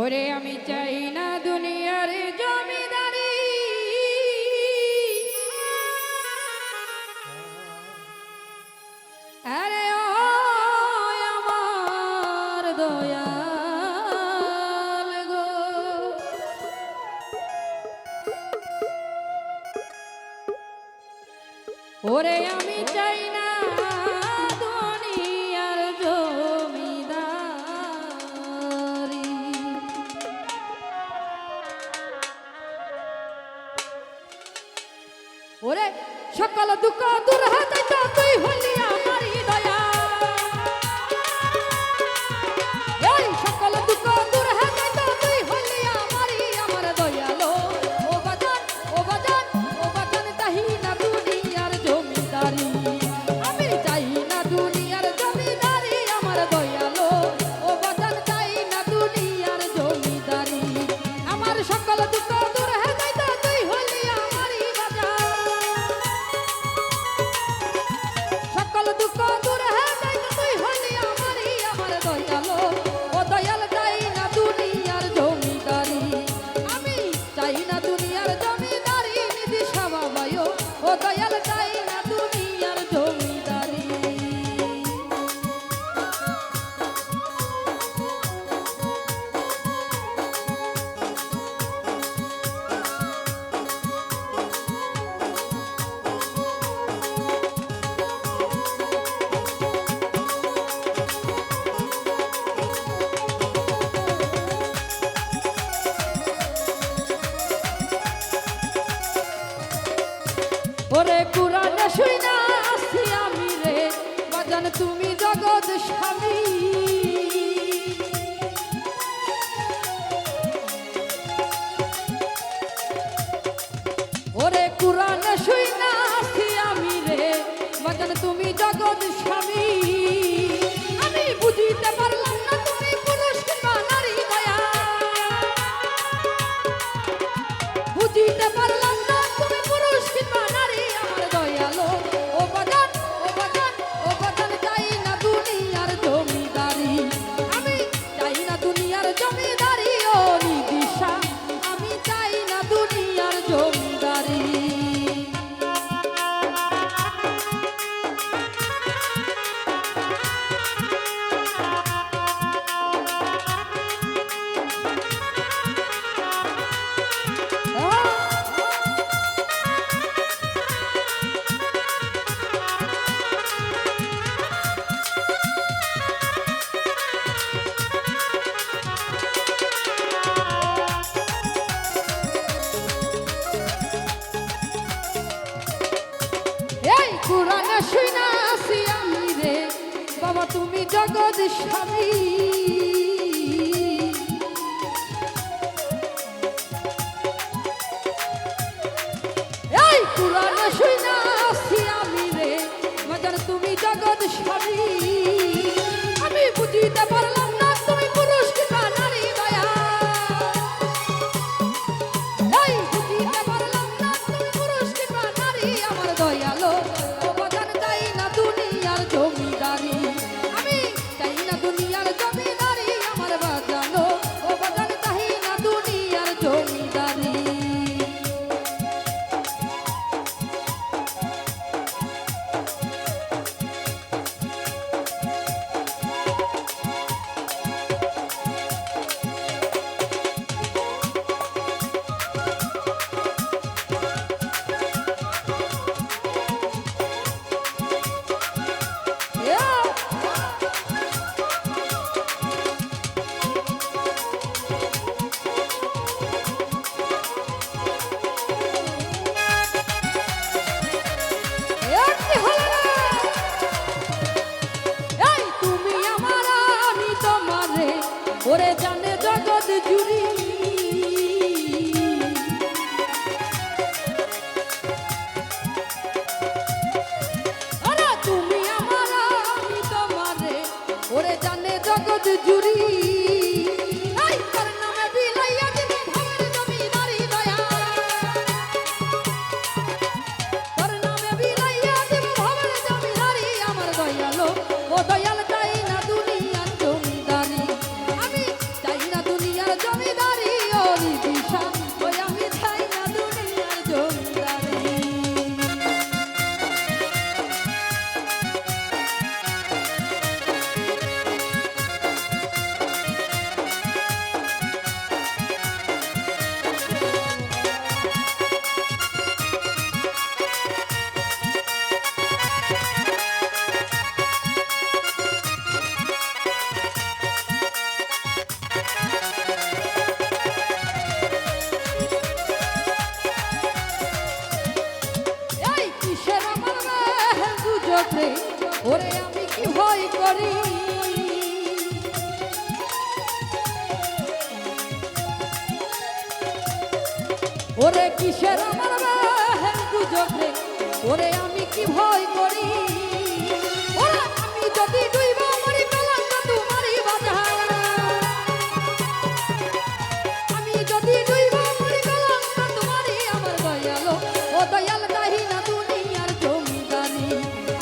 ওরে আমি চাই না দুনিয়ার জমিদারি, আরে ও আমার দয়াল গো, ওরে আমি চাই না দুনিয়ার জমিদারি। ওরে সকল দুঃখ দূর হতে তো তুই হলি আমারই দয়া, এই সকল দুঃখ দূর হতে তো তুই হলি আমারই আমার দয়ালো। ও বাজান ও বাজান ও বাজান চাই না দুনিয়ার জমিদারি, আমি চাই না দুনিয়ার জমিদারি আমার দয়ালো। ও বাজান চাই না দুনিয়ার জমিদারি, আমার সকল দুঃখ দূর হতে তো তুই হলি আমারই বাজান, সকল দুঃখ দূর হতে তো তুই হলি আমারই আমার দয়ালো। ও দয়াল চাই না দুনিয়ার জমিদারি, আমি চাই না দুনিয়ার জমিদারি নিধি সবাবায়। ও দয়াল চাই না দুনিয়ার জমিদারি। ওরে কুরআন শুইনা আসি আমি রে বাজান তুমি জগৎ স্বামী, ওরে কুরআন শুইনা আসি আমি রে বাজান তুমি জগৎ স্বামী, আমি বুঝিতে পারলাম না তুমি পুরুষ কিংবা নারী দয়া, বুঝিতে পারলাম না তুমি পুরুষ কিংবা নারী আমার দয়ালো। ও বাজান ও বাজান ও বাজান চাই না দুনিয়ার জমিদারি, আমি চাই না দুনিয়ার জমিদারি। ও নিদিশা আমি চাই না দুনিয়ার জমিদারি। এই কুরআন শুইনা আসি আমি রে বাবা তুমি জগৎ স্বামী, এই কুরআন শুইনা আসি আমি রে বাজান তুমি জগৎ স্বামী, আমি বুঝিতে পারলাম না তুমি পুরুষ কিংবা নারী দয়া, এই বুঝিতে পারলাম না তুমি পুরুষ কিংবা নারী আমার দয়ালো। ও বাজান চাই না দুনিয়ার জমিদারি, আমি চাই না দুনিয়ার জমিদারি আমার বাজানো। ও বাজান চাই না দুনিয়ার জমিদারি। এই তুমি আমার আমি তোমারে ওরে জানে জগৎ জুড়ি, আরে তুমি আমার আমি তোমারে ওরে জানে জগৎ জুড়ি, এই তোর নামে বিলাইয়া দিব ভবের জমিদারি দয়া, তোর নামে বিলাইয়া দিব ভবের জমিদারি আমার দয়ালো। ও দয়াল চাই না দুনিয়ার জমিদারি, আমি চাই না দুনিয়ার জমিদারি। রে ওরে আমি কি ভয় করি ওরে কিসের আমার বাহের গুজব রে ওরে আমি কি ভয় করি ওরে আমি যদি ডুইবা মরি কলঙ্ক তোমারই বাজার আমি যদি ডুইবা মরি কলঙ্ক তোমারই আমার দয়ালো ও দয়াল চাই না দুনিয়ার জমিদারি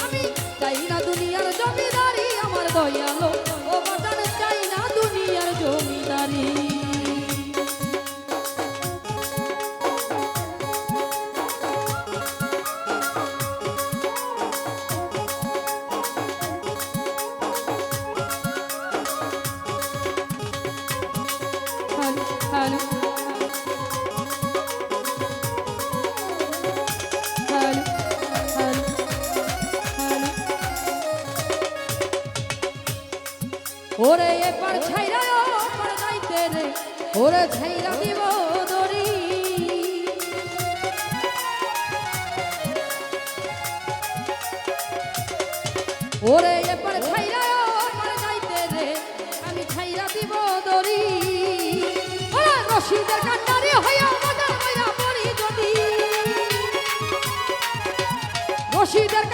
আমি চাই না দুনিয়ার জমিদারি আমার দয়ালো ও বাজার চাই না দুনিয়ার জমিদারি Hello. ওরে এবার ছাইরা ওপার যাইতে রে ওরে ছাইরা দিব দড়ি ওরে এবার ছাইরা ওপার যাইতে রে আমি ছাইরা দিব দড়ি ওরে রশিদের কান্ডারি হইয়া বাজার হইয়া পড়ি যদি রশিদের